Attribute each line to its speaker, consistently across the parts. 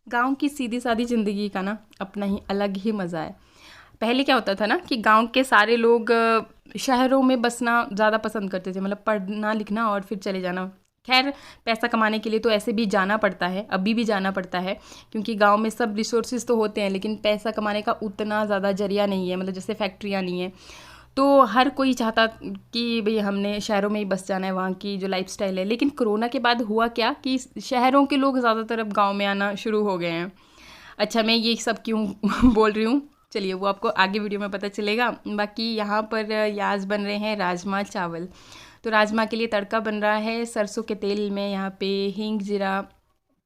Speaker 1: गांव की सीधी सादी ज़िंदगी का ना अपना ही अलग ही मज़ा है। पहले क्या होता था ना कि गांव के सारे लोग शहरों में बसना ज़्यादा पसंद करते थे, मतलब पढ़ना लिखना और फिर चले जाना। खैर, पैसा कमाने के लिए तो ऐसे भी जाना पड़ता है, अभी भी जाना पड़ता है, क्योंकि गांव में सब रिसोर्सेज तो होते हैं, लेकिन पैसा कमाने का उतना ज़्यादा जरिया नहीं है, मतलब जैसे फैक्ट्रियाँ नहीं है। तो हर कोई चाहता कि भई हमने शहरों में ही बस जाना है, वहाँ की जो लाइफ़स्टाइल है। लेकिन कोरोना के बाद हुआ क्या कि शहरों के लोग ज़्यादातर अब गाँव में आना शुरू हो गए हैं। अच्छा, मैं ये सब क्यों बोल रही हूँ, चलिए वो आपको आगे वीडियो में पता चलेगा। बाकी यहाँ पर आज बन रहे हैं राजमा चावल। तो राजमा के लिए तड़का बन रहा है सरसों के तेल में। यहाँ पे हींग, जीरा,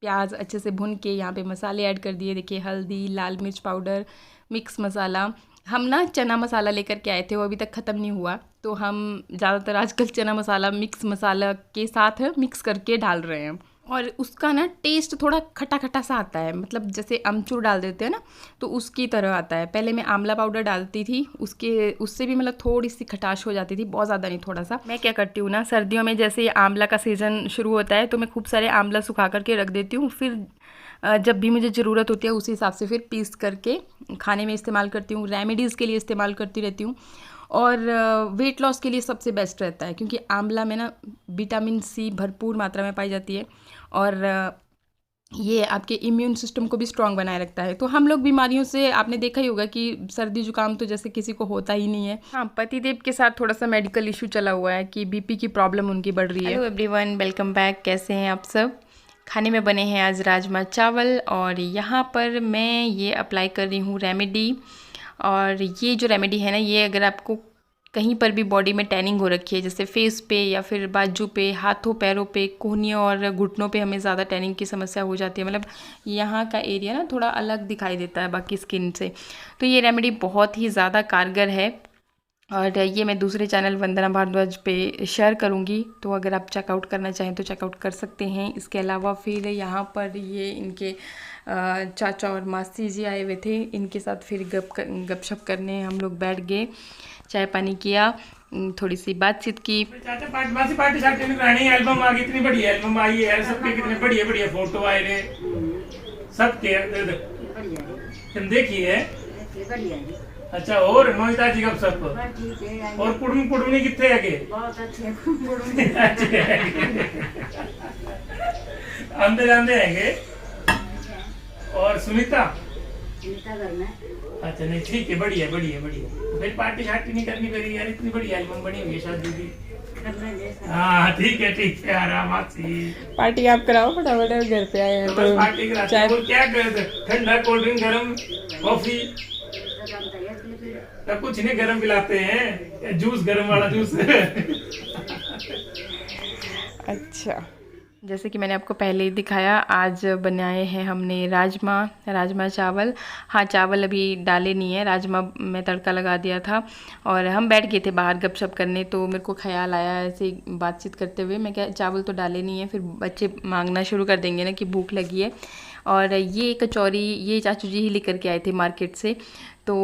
Speaker 1: प्याज अच्छे से भून के यहाँ पे मसाले ऐड कर दिए। देखिए, हल्दी, लाल मिर्च पाउडर, मिक्स मसाला। हम ना चना मसाला लेकर के आए थे, वो अभी तक ख़त्म नहीं हुआ, तो हम ज़्यादातर आजकल चना मसाला मिक्स मसाला के साथ मिक्स करके डाल रहे हैं। और उसका ना टेस्ट थोड़ा खट्टा खट्टा सा आता है, मतलब जैसे अमचूर डाल देते हैं ना, तो उसकी तरह आता है। पहले मैं आंवला पाउडर डालती थी, उससे भी मतलब थोड़ी सी खटाश हो जाती थी, बहुत ज़्यादा नहीं, थोड़ा सा। मैं क्या करती हूँ ना, सर्दियों में जैसे आंवला का सीज़न शुरू होता है तो मैं खूब सारे आंवला सुखा करके रख देती हूँ। फिर जब भी मुझे ज़रूरत होती है उसी हिसाब से फिर पीस करके खाने में इस्तेमाल करती हूँ, रेमेडीज़ के लिए इस्तेमाल करती रहती हूँ। और वेट लॉस के लिए सबसे बेस्ट रहता है, क्योंकि आंवला में ना विटामिन सी भरपूर मात्रा में पाई जाती है, और ये आपके इम्यून सिस्टम को भी स्ट्रांग बनाए रखता है। तो हम लोग बीमारियों से, आपने देखा ही होगा कि सर्दी जुकाम तो जैसे किसी को होता ही नहीं है। हाँ, पतिदेव के साथ थोड़ा सा मेडिकल इशू चला हुआ है कि बीपी की प्रॉब्लम उनकी बढ़ रही है। Hello everyone, welcome back. कैसे हैं आप सब? खाने में बने हैं आज राजमा चावल, और यहाँ पर मैं ये अप्लाई कर रही हूँ रेमेडी। और ये जो रेमेडी है ना, ये अगर आपको कहीं पर भी बॉडी में टैनिंग हो रखी है, जैसे फेस पे या फिर बाजू पे, हाथों पैरों पे, कोहनियों और घुटनों पे हमें ज़्यादा टैनिंग की समस्या हो जाती है, मतलब यहाँ का एरिया ना थोड़ा अलग दिखाई देता है बाकी स्किन से, तो ये रेमेडी बहुत ही ज़्यादा कारगर है। और ये मैं दूसरे चैनल वंदना भारद्वाज पे शेयर करूँगी, तो अगर आप चेकआउट करना चाहें तो चेकआउट कर सकते हैं। इसके अलावा फिर यहाँ पर ये इनके चाचा और मासी जी आए हुए थे, इनके साथ फिर गपशप करने हम लोग बैठ गए, चाय पानी किया, थोड़ी सी बातचीत की।
Speaker 2: चाचा पार्टी पार्टी शार्टी निकलानी है। एल्बम आ गई, इतनी बड़ी एल्बम आई है, सबके कितने बढ़िया बढ़िया फोटो आए रे सबके। तुम देखिए। अच्छा, और नोहिता जी का सब और कुड़मी कितने है के बहुत अच्छे अंदर आंदे हैंगे। और सुनीता घर में। अच्छा, नहीं ठीक है, बढ़िया बढ़िया बढ़िया। फिर पार्टी शार्टी नहीं करनी पड़ेगी यार, इतनी बड़ी एल्बम बनी हुई है शादी की। हाँ ठीक है आराम से
Speaker 1: पार्टी आप कराओ फटाफट, घर पे आए हैं
Speaker 2: तो पार्टी कराते हैं। वो क्या करते, ठंडा कोल्ड ड्रिंक, गरम कॉफी, तब कुछ नहीं गरम पिलाते हैं, जूस, गरम वाला जूस।
Speaker 1: अच्छा, जैसे कि मैंने आपको पहले ही दिखाया, आज बनाए हैं हमने राजमा चावल। हाँ, चावल अभी डाले नहीं है, राजमा में तड़का लगा दिया था। और हम बैठ गए थे बाहर गपशप करने, तो मेरे को ख्याल आया ऐसे बातचीत करते हुए, मैं क्या चावल तो डाले नहीं है, फिर बच्चे मांगना शुरू कर देंगे ना कि भूख लगी है। और ये कचौरी ये चाचू जी ही लेकर के आए थे मार्केट से, तो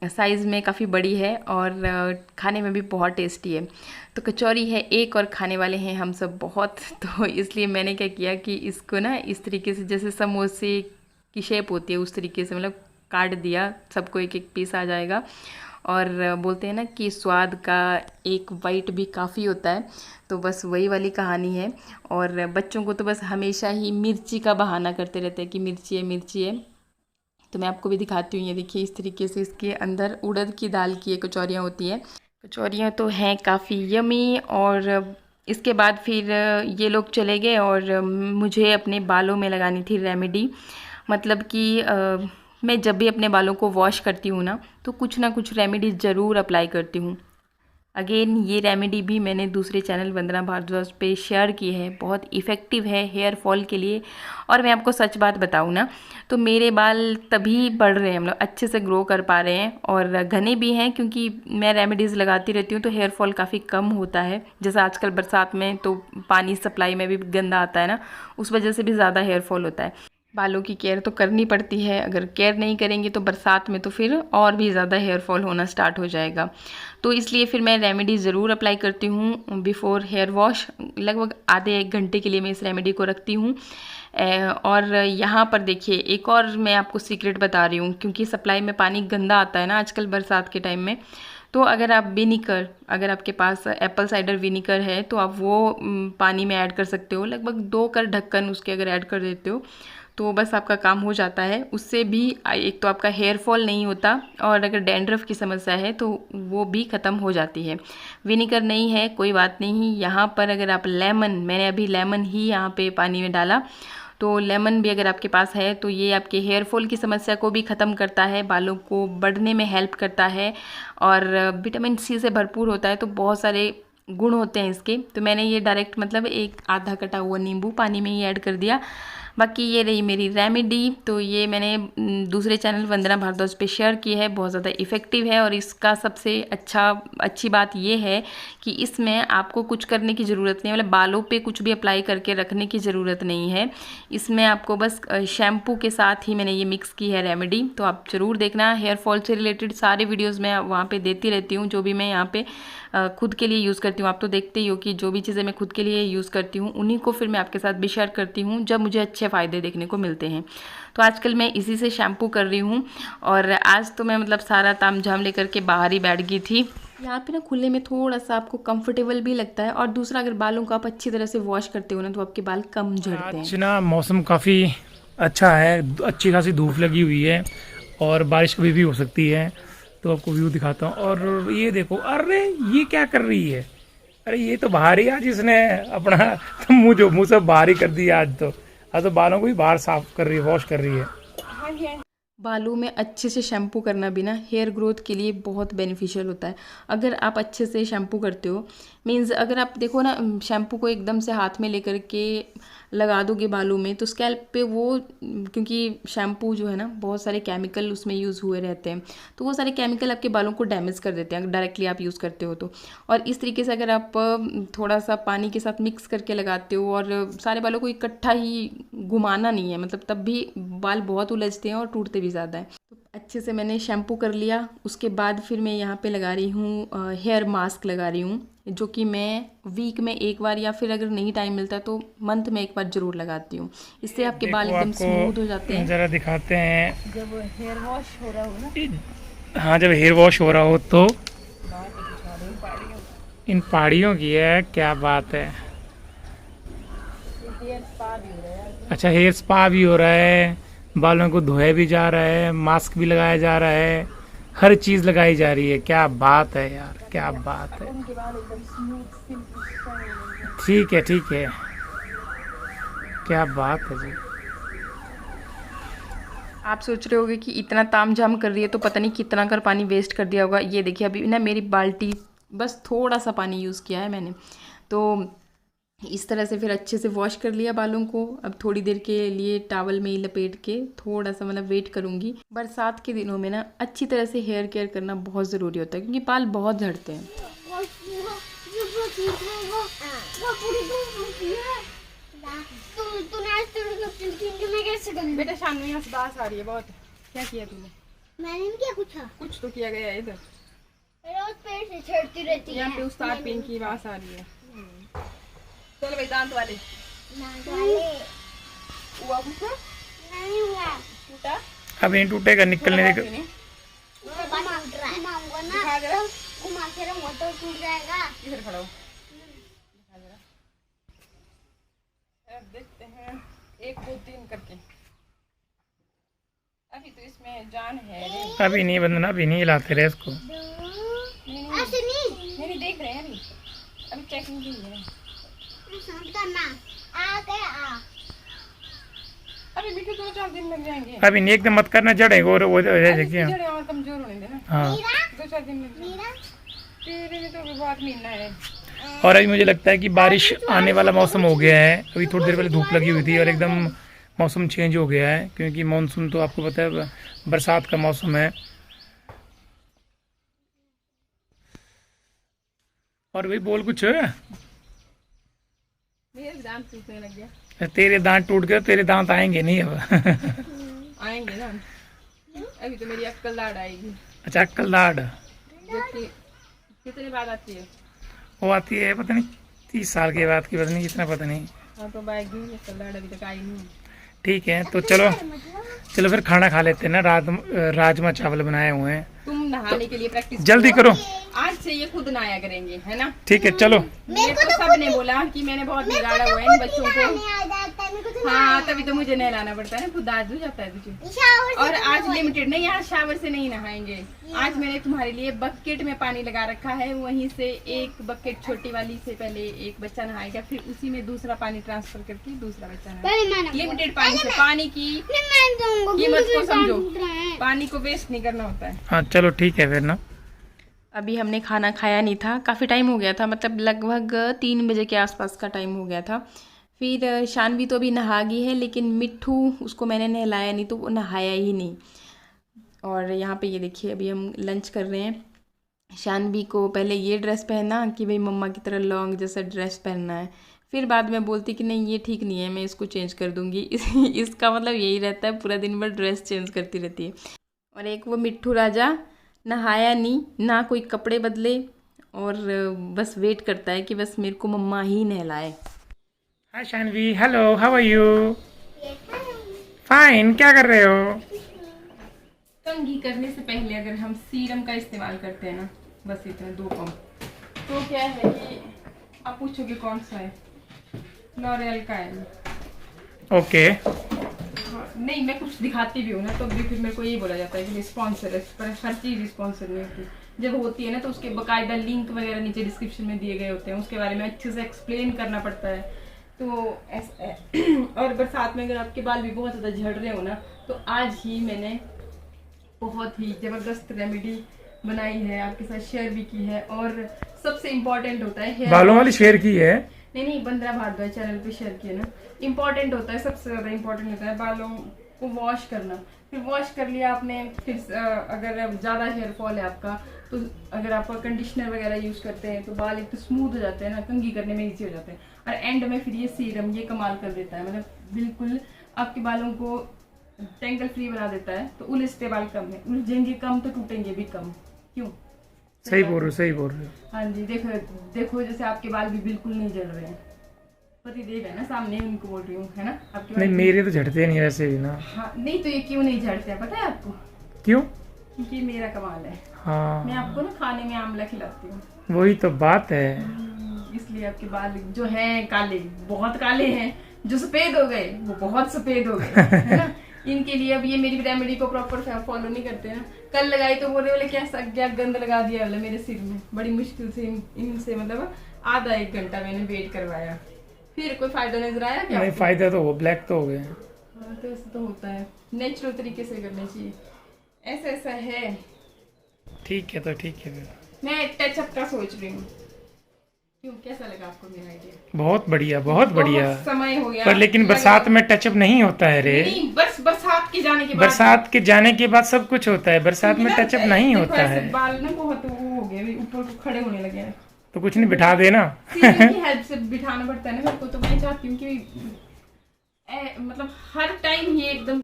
Speaker 1: साइज़ में काफ़ी बड़ी है और खाने में भी बहुत टेस्टी है। तो कचौरी है एक, और खाने वाले हैं हम सब बहुत, तो इसलिए मैंने क्या किया कि इसको ना इस तरीके से, जैसे समोसे की शेप होती है उस तरीके से, मतलब काट दिया, सबको एक एक पीस आ जाएगा। और बोलते हैं ना कि स्वाद का एक बाइट भी काफ़ी होता है, तो बस वही वाली कहानी है। और बच्चों को तो बस हमेशा ही मिर्ची का बहाना करते रहते हैं कि मिर्ची है मिर्ची है। तो मैं आपको भी दिखाती हूँ, ये देखिए इस तरीके से इसके अंदर उड़द की दाल की कचौरियाँ होती हैं। कचौरियाँ तो हैं काफ़ी यमी। और इसके बाद फिर ये लोग चले गए, और मुझे अपने बालों में लगानी थी रेमेडी। मतलब कि मैं जब भी अपने बालों को वॉश करती हूँ ना, तो कुछ ना कुछ रेमेडी ज़रूर अप्लाई करती हूँ। अगेन ये रेमेडी भी मैंने दूसरे चैनल वंदना भारद्वाज पे शेयर की है, बहुत इफ़ेक्टिव है हेयर फॉल के लिए। और मैं आपको सच बात बताऊँ ना, तो मेरे बाल तभी बढ़ रहे हैं, मतलब अच्छे से ग्रो कर पा रहे हैं, और घने भी हैं, क्योंकि मैं रेमेडीज़ लगाती रहती हूँ, तो हेयर फॉल काफ़ी कम होता है। जैसे आजकल बरसात में तो पानी सप्लाई में भी गंदा आता है ना, उस वजह से भी ज़्यादा हेयर फॉल होता है। बालों की केयर तो करनी पड़ती है, अगर केयर नहीं करेंगे तो बरसात में तो फिर और भी ज़्यादा हेयर फॉल होना स्टार्ट हो जाएगा। तो इसलिए फिर मैं रेमेडी ज़रूर अप्लाई करती हूँ बिफ़ोर हेयर वॉश। लगभग आधे 1 घंटे के लिए मैं इस रेमेडी को रखती हूँ। और यहाँ पर देखिए एक और मैं आपको सीक्रेट बता रही हूँ, क्योंकि सप्लाई में पानी गंदा आता है ना आजकल बरसात के टाइम में। तो अगर आप विनीगर, अगर आपके पास एप्पल साइडर विनीगर है तो आप वो पानी में ऐड कर सकते हो। लगभग 2 कर ढक्कन उसके अगर ऐड कर देते हो तो बस आपका काम हो जाता है। उससे भी एक तो आपका हेयर फॉल नहीं होता, और अगर डैंड्रफ की समस्या है तो वो भी ख़त्म हो जाती है। विनीगर नहीं है कोई बात नहीं, यहाँ पर अगर आप लेमन, मैंने अभी लेमन ही यहाँ पे पानी में डाला, तो लेमन भी अगर आपके पास है तो ये आपके हेयर फॉल की समस्या को भी ख़त्म करता है, बालों को बढ़ने में हेल्प करता है, और विटामिन सी से भरपूर होता है। तो बहुत सारे गुण होते हैं इसके। तो मैंने ये डायरेक्ट मतलब एक आधा कटा हुआ नींबू पानी में ही ऐड कर दिया। बाकी ये रही मेरी रेमेडी। तो ये मैंने दूसरे चैनल वंदना भारद्वाज पे शेयर की है, बहुत ज़्यादा इफ़ेक्टिव है। और इसका सबसे अच्छी बात ये है कि इसमें आपको कुछ करने की ज़रूरत नहीं है, मतलब बालों पे कुछ भी अप्लाई करके रखने की ज़रूरत नहीं है। इसमें आपको बस शैम्पू के साथ ही मैंने ये मिक्स की है रेमेडी। तो आप ज़रूर देखना, हेयर फॉल से रिलेटेड सारे वीडियोज़ मैं वहाँ पर देती रहती हूँ, जो भी मैं यहाँ पे खुद के लिए यूज़ करती हूँ। आप तो देखते ही हो कि जो भी चीज़ें मैं खुद के लिए यूज़ करती हूँ उन्हीं को फिर मैं आपके साथ भी शेयर करती हूँ जब मुझे अच्छे फ़ायदे देखने को मिलते हैं। तो आजकल मैं इसी से शैम्पू कर रही हूँ। और आज तो मैं मतलब सारा तामझाम लेकर के बाहर ही बैठ गई थी। यहाँ पे ना खुले में थोड़ा सा आपको कंफर्टेबल भी लगता है, और दूसरा अगर बालों को आप अच्छी तरह से वॉश करते हो ना तो आपके बाल कम झड़ते हैं।
Speaker 2: आज ना मौसम काफ़ी अच्छा है, अच्छी खासी धूप लगी हुई है और बारिश कभी भी हो सकती है। तो आपको व्यू दिखाता हूँ। और ये देखो, अरे ये क्या कर रही है? अरे ये तो बाहर ही, आज इसने अपना तो मुंह सब बाहर ही कर दिया। आज तो बालों को भी बाहर साफ कर रही है, वॉश कर रही है।
Speaker 1: बालों में अच्छे से शैम्पू करना भी ना हेयर ग्रोथ के लिए बहुत बेनिफिशियल होता है। अगर आप अच्छे से शैम्पू करते हो, मीन्स अगर आप देखो ना शैम्पू को एकदम से हाथ में लेकर के लगा दोगे बालों में तो स्कैल्प पे वो, क्योंकि शैम्पू जो है ना बहुत सारे केमिकल उसमें यूज़ हुए रहते हैं, तो वो सारे केमिकल आपके बालों को डैमेज कर देते हैं अगर डायरेक्टली आप यूज़ करते हो तो। और इस तरीके से अगर आप थोड़ा सा पानी के साथ मिक्स करके लगाते हो और सारे बालों को इकट्ठा ही घुमाना नहीं है, मतलब तब भी बाल बहुत उलझते हैं और टूटते भी ज़्यादा है। तो अच्छे से मैंने शैम्पू कर लिया। उसके बाद फिर मैं यहाँ पे लगा रही हूँ हेयर मास्क लगा रही हूँ, जो कि मैं वीक में एक बार या फिर अगर नहीं टाइम मिलता तो मंथ में एक बार ज़रूर लगाती हूँ। इससे आपके बाल एकदम स्मूथ हो जाते हैं।
Speaker 2: ज़रा दिखाते हैं
Speaker 1: जब हेयर वॉश हो रहा हो ना,
Speaker 2: हाँ जब हेयर वॉश हो रहा हो तो इन पहाड़ियों की है, क्या बात है। अच्छा, हेयर स्पा भी हो रहा है, बालों को धोया भी जा रहा है, मास्क भी लगाया जा रहा है, हर चीज़ लगाई जा रही है। क्या बात है यार, क्या बात है। ठीक है ठीक है, क्या बात है जी।
Speaker 1: आप सोच रहे होगे कि इतना तामझाम कर रही है तो पता नहीं कितना कर पानी वेस्ट कर दिया होगा। ये देखिए अभी ना मेरी बाल्टी बस थोड़ा सा पानी यूज़ किया है मैंने। तो इस तरह से फिर अच्छे से वॉश कर लिया बालों को। अब थोड़ी देर के लिए टॉवल में ही लपेट के थोड़ा सा मतलब वेट करूँगी। बरसात के दिनों में ना अच्छी तरह से हेयर केयर करना बहुत ज़रूरी होता है, क्योंकि बाल बहुत झड़ते हैं। बेटा शानवी यहाँ से बात आ रही है बहुत। क्या किया तूने?
Speaker 3: मैंने नहीं किया
Speaker 1: कुछ तो किया गया है इधर।
Speaker 3: रोज पेड़ से छेड़ती रहती है।
Speaker 1: यहाँ पे उस्ताद पिन की आवाज आ रही है। चलो भाई दांत वाले हुआ कुछ
Speaker 3: नहीं हुआ
Speaker 1: टूटा।
Speaker 2: अब नहीं टूटेगा, निकलने देगा।
Speaker 3: घुमाऊंगा ना, घुमा के रंगा तो टूट जाएगा।
Speaker 1: इधर खड़ा हो, देखते हैं 1 2 3 करके। अभी तो इसमें जान है।
Speaker 2: अभी नहीं बंधना, अभी नहीं हिलाते रहे इसको।
Speaker 3: ऐसे नहीं
Speaker 1: देख रहे हैं अभी चेकिंग की है।
Speaker 3: करना आ गया।
Speaker 1: अभी भी 2-4 दिन लग जाएंगे।
Speaker 2: अभी नहीं, एकदम मत करना, जड़ेगा और वो देखिए
Speaker 1: जड़ें और कमजोर होने देना।
Speaker 2: हाँ
Speaker 1: 2-4 दिन लग जाएंगे। तेरे में तो अभी बहुत महीना है।
Speaker 2: और अभी मुझे लगता है कि बारिश आने वाला मौसम हो गया है। अभी थोड़ी देर पहले धूप लगी हुई थी और एकदम मौसम चेंज हो गया है, क्योंकि मानसून तो आपको पता है बरसात का मौसम है। और भाई बोल कुछ,
Speaker 1: मेरे दांत टूटने लग गया।
Speaker 2: तेरे दांत टूट गए, तेरे दांत आएंगे नहीं अब।
Speaker 1: आएंगे ना, अभी तो मेरी अक्कल दाढ़ आएगी।
Speaker 2: अच्छा, अक्कल दाढ़
Speaker 1: जो कि कितने बाद आती है?
Speaker 2: वो आती है पता नहीं 30 साल के बाद की, पता नहीं कितना, पता नहीं।
Speaker 1: हाँ तो आएगी, अक्कल दाढ़ अभी तक आई नहीं।
Speaker 2: ठीक है, तो चलो चलो फिर खाना खा लेते हैं ना। राजमा चावल बनाए हुए हैं।
Speaker 1: तुम नहाने के लिए प्रैक्टिस
Speaker 2: जल्दी करो।
Speaker 1: आज से ये खुद नहाया करेंगे, है ना?
Speaker 2: ठीक है चलो।
Speaker 1: मेरे को सबने बोला कि मैंने बहुत बिगाड़ा हुआ है इन बच्चों को।
Speaker 3: आ जाता है मेरे को तो
Speaker 1: हाँ तभी तो मुझे नहलाना पड़ता है ना, खुद आज हो जाता है तुझे।
Speaker 3: शावर से
Speaker 1: और आज लिमिटेड नहीं, आज शावर से नहीं नहाएंगे। आज मैंने तुम्हारे लिए बकेट में पानी लगा रखा है, वहीं से एक बकेट छोटी वाली से पहले एक बच्चा नहाएगा, फिर उसी में दूसरा पानी ट्रांसफर करके दूसरा बच्चा नहाएगा।
Speaker 3: पहले माना
Speaker 1: लिमिटेड पानी से, पानी की
Speaker 3: नहीं मैं दूंगा
Speaker 1: कीमत को समझो,
Speaker 3: है।
Speaker 1: पानी को वेस्ट नहीं करना होता है।
Speaker 2: हाँ चलो ठीक है फिर ना।
Speaker 1: अभी हमने खाना खाया नहीं था, काफ़ी टाइम हो गया था, मतलब लगभग 3 बजे के आसपास का टाइम हो गया था। फिर शानवी तो अभी नहा गई है, लेकिन मिट्ठू उसको मैंने नहलाया नहीं तो वो नहाया ही नहीं। और यहाँ पे ये देखिए अभी हम लंच कर रहे हैं। शानवी को पहले ये ड्रेस पहना कि भाई मम्मा की तरह लॉन्ग जैसा ड्रेस पहनना है, फिर बाद में बोलती कि नहीं ये ठीक नहीं है, मैं इसको चेंज कर दूँगी। इसका मतलब यही रहता है, पूरा दिन भर ड्रेस चेंज करती रहती है। और एक वो मिट्ठू राजा नहाया नहीं ना, कोई कपड़े बदले, और बस वेट करता है कि बस मेरे को मम्मा ही नहलाए।
Speaker 2: Hi Shanvi, hello, how are you? Fine, क्या कर रहे हो?
Speaker 1: कंघी करने से पहले अगर हम सीरम का इस्तेमाल करते हैं ना, बस इतना 2 पंप, तो क्या है कि आप पूछोगे कौन सा है? लॉरियल का है।
Speaker 2: ओके।
Speaker 1: हाँ, नहीं मैं कुछ दिखाती भी हूँ ना तो भी फिर मेरे को यही बोला जाता है कि स्पॉन्सर है, पर हर चीज़ स्पॉन्सर नहीं होती। जब होती है ना तो उसके बकायदा लिंक वगैरह नीचे डिस्क्रिप्शन में दिए गए होते हैं, उसके बारे में अच्छे से एक्सप्लेन करना पड़ता है। तो ऐसा है। और बरसात में अगर आपके बाल भी बहुत ज़्यादा झड़ रहे हो ना, तो आज ही मैंने बहुत ही ज़बरदस्त रेमेडी बनाई है, आपके साथ शेयर भी की है। और सबसे इम्पोर्टेंट होता है
Speaker 2: बालों वाली शेयर की है?
Speaker 1: नहीं बंदरा भारद्वाज चैनल पे शेयर किया ना। इम्पोर्टेंट होता है, सबसे ज़्यादा इम्पोर्टेंट होता है बालों को वॉश करना। फिर वॉश कर लिया आपने, फिर अगर ज़्यादा हेयर फॉल है आपका, तो अगर आप कंडीशनर वगैरह यूज़ करते हैं तो बाल एक तो स्मूथ हो जाते हैं ना, कंघी करने में ईजी हो जाते हैं। और एंड में फिर ये सीरम ये कमाल कर देता है, मतलब बिल्कुल आपके बालों को टेंगल फ्री बना देता है। तो उलझते बाल कम है, उलझेंगे कम तो टूटेंगे भी कम। क्यों?
Speaker 2: सही बोल रहे हो, सही बोल रहे हो।
Speaker 1: हाँ जी, देखो जैसे आपके बाल भी बिल्कुल नहीं जल रहे हैं। पतिदेव है ना सामने, उनको बोल रही हूँ, है ना? आपके
Speaker 2: नहीं मेरे तो झड़ते नहीं वैसे भी ना।
Speaker 1: हाँ नहीं तो ये क्यों नहीं झड़ते हैं पता है आपको?
Speaker 2: क्यों?
Speaker 1: क्योंकि ये मेरा कमाल है।
Speaker 2: हाँ
Speaker 1: मैं आपको ना खाने में आंवला खिलाती हूँ,
Speaker 2: वही तो बात है।
Speaker 1: इसलिए आपके बाल जो हैं काले, बहुत काले हैं, जो सफेद हो गए वो बहुत सफेद हो गए, है ना? इनके लिए अब ये मेरी रेमेडी को प्रॉपर फॉलो नहीं करते ना। कल लगाई तो बोले बोले क्या गंद लगा दिया बोले मेरे सिर में। बड़ी मुश्किल से इनसे मतलब आधा 1 घंटा मैंने वेट करवाया, फिर कोई फायदा नजर आया क्या?
Speaker 2: नहीं फायदा तो हो, ब्लैक तो हो गए।
Speaker 1: हाँ तो ऐसा तो होता है, नेचुरल तरीके से करना चाहिए। ऐसा है।
Speaker 2: ठीक है तो ठीक है फिर।
Speaker 1: मैं टचअप का सोच रही हूँ। क्यों, कैसा लगा आपको मेरा आइडिया?
Speaker 2: बहुत बढ़िया, बहुत बढ़िया।
Speaker 1: बहुत समय हो गया
Speaker 2: पर लेकिन बरसात में टचअप नहीं होता है रे।
Speaker 1: नहीं, बस बरसात के जाने के बाद,
Speaker 2: बरसात के जाने के बाद सब कुछ होता है, बरसात में टचअप नहीं
Speaker 1: देखो
Speaker 2: होता
Speaker 1: ऐसे
Speaker 2: है।
Speaker 1: बाल ना बहुत वो हो गए, ऊपर को खड़े होने लगे हैं।
Speaker 2: तो कुछ नहीं, बिठा देना।
Speaker 1: सीजन की हेल्प से बिठाना पड़ता है ना मेरे को। तो मैं चाहती हूँ कि मतलब हर टाइम ही एकदम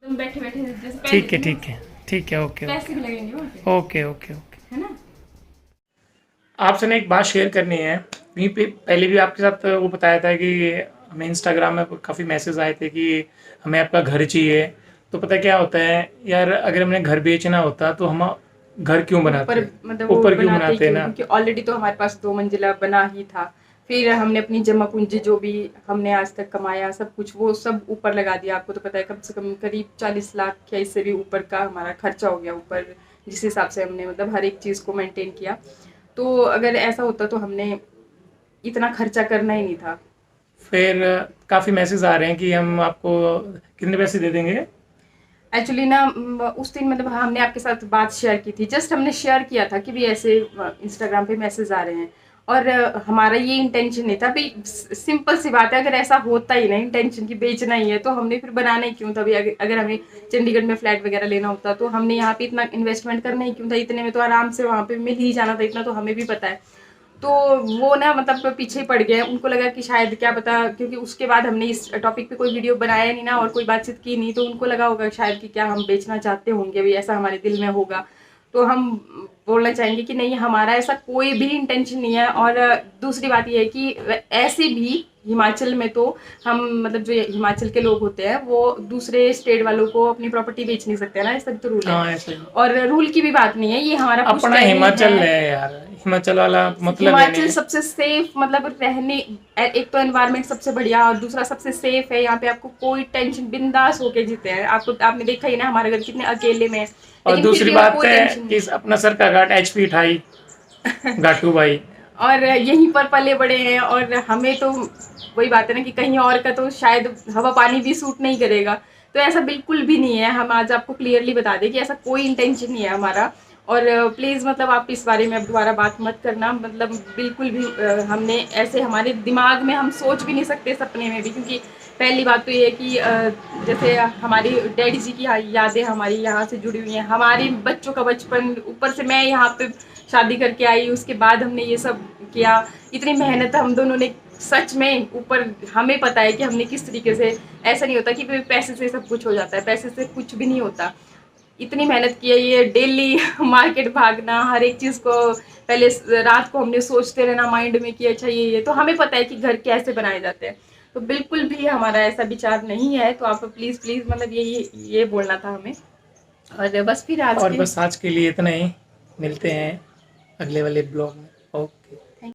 Speaker 1: बैठे बैठे जैसे
Speaker 2: ठीक है ठीक है ठीक है, ओके
Speaker 1: पैसे भी लगेंगे वहाँ पे,
Speaker 2: ओके ओके ओके।
Speaker 1: है ना?
Speaker 2: आपसे ना एक बात शेयर करनी है। वहीं पे पहले भी आपके साथ वो बताया था कि हमें इंस्टाग्राम में काफ़ी मैसेज आए थे कि हमें आपका घर चाहिए। तो पता क्या होता है यार, अगर हमने घर बेचना होता तो हम घर क्यों बनाते,
Speaker 1: मतलब
Speaker 2: ऊपर क्यों बनाते हैं ना?
Speaker 1: क्योंकि ऑलरेडी तो हमारे पास 2 मंजिला बना ही था। फिर हमने अपनी जमा पूंजी जो भी हमने आज तक कमाया सब कुछ वो सब ऊपर लगा दिया। आपको तो पता है कम से कम करीब 40 लाख या इससे भी ऊपर का हमारा खर्चा हो गया ऊपर, जिस हिसाब से हमने मतलब हर एक चीज़ को मेंटेन किया। तो अगर ऐसा होता तो हमने इतना खर्चा करना ही नहीं था।
Speaker 2: फिर काफ़ी मैसेज आ रहे हैं कि हम आपको कितने पैसे दे देंगे।
Speaker 1: एक्चुअली ना उस दिन मतलब हमने आपके साथ बात शेयर की थी, जस्ट हमने शेयर किया था कि भी ऐसे इंस्टाग्राम पे मैसेज आ रहे हैं। और हमारा ये इंटेंशन नहीं था भाई, सिंपल सी बात है, अगर ऐसा होता ही नहीं इंटेंशन की बेचना ही है तो हमने फिर बनाना ही क्यों था? भाई अगर हमें चंडीगढ़ में फ्लैट वगैरह लेना होता तो हमने यहाँ पे इतना इन्वेस्टमेंट करना ही क्यों था? इतने में तो आराम से वहाँ पे मिल ही जाना था, इतना तो हमें भी पता है। तो वो ना मतलब पीछे ही पड़ गए। उनको लगा कि शायद क्या पता, क्योंकि उसके बाद हमने इस टॉपिक पे कोई वीडियो बनाया नहीं ना और कोई बातचीत की नहीं, तो उनको लगा होगा शायद कि क्या हम बेचना चाहते होंगे, भी ऐसा हमारे दिल में होगा। तो हम बोलना चाहेंगे कि नहीं, हमारा ऐसा कोई भी इंटेंशन नहीं है। और दूसरी बात यह है कि ऐसे भी हिमाचल में तो हम मतलब जो हिमाचल के लोग होते हैं वो दूसरे स्टेट वालों को अपनी प्रॉपर्टी बेच नहीं सकते ना, ऐसा भी तो रूल है।
Speaker 2: हाँ ऐसे ही।
Speaker 1: और रूल की भी बात नहीं है, ये हमारा
Speaker 2: अपना
Speaker 1: पुश्तैनी
Speaker 2: हिमाचल
Speaker 1: है।
Speaker 2: है यार, हिमाचल वाला मतलब है
Speaker 1: हिमाचल
Speaker 2: नहीं।
Speaker 1: सबसे सेफ मतलब रहने, एक तो एनवायरनमेंट सबसे बढ़िया और दूसरा सबसे सेफ है। यहाँ पे आपको कोई टेंशन, बिंदास होके जीते हैं। आपको आपने देखा ही ना हमारे घर कितने अकेले में है,
Speaker 2: और
Speaker 1: लेकिन फिर
Speaker 2: दूसरी
Speaker 1: भी हमें
Speaker 2: बात
Speaker 1: कोई
Speaker 2: है
Speaker 1: टेंशन नहीं।
Speaker 2: कि अपना सर का घाट HP 28 घाटू भाई।
Speaker 1: और यहीं पर पले बड़े हैं और हमें तो वही बात है ना कि कहीं और का तो शायद हवा पानी भी सूट नहीं करेगा। तो ऐसा बिल्कुल भी नहीं है। हम आज आपको क्लियरली बता दें कि ऐसा कोई इंटेंशन नहीं है हमारा। और प्लीज़ मतलब आप इस बारे में अब दोबारा बात मत करना, मतलब बिल्कुल भी हमने ऐसे हमारे दिमाग में हम सोच भी नहीं सकते सपने में भी, क्योंकि पहली बात तो ये है कि जैसे हमारी डैडी जी की यादें हमारी यहाँ से जुड़ी हुई हैं, हमारे बच्चों का बचपन, ऊपर से मैं यहाँ पे शादी करके आई, उसके बाद हमने ये सब किया, इतनी मेहनत हम दोनों ने सच में, ऊपर हमें पता है कि हमने किस तरीके से, ऐसा नहीं होता कि पैसे से सब कुछ हो जाता है, पैसे से कुछ भी नहीं होता। इतनी मेहनत की है, ये डेली मार्केट भागना, हर एक चीज़ को पहले रात को हमने सोचते रहना माइंड में कि अच्छा ये तो हमें पता है कि घर कैसे बनाए जाते हैं। तो बिल्कुल भी हमारा ऐसा विचार नहीं है। तो आप प्लीज़ प्लीज़ मतलब ये बोलना था हमें। और बस फिर आज
Speaker 2: और
Speaker 1: के
Speaker 2: बस आज के लिए इतना ही, मिलते हैं अगले वाले ब्लॉग में। ओके।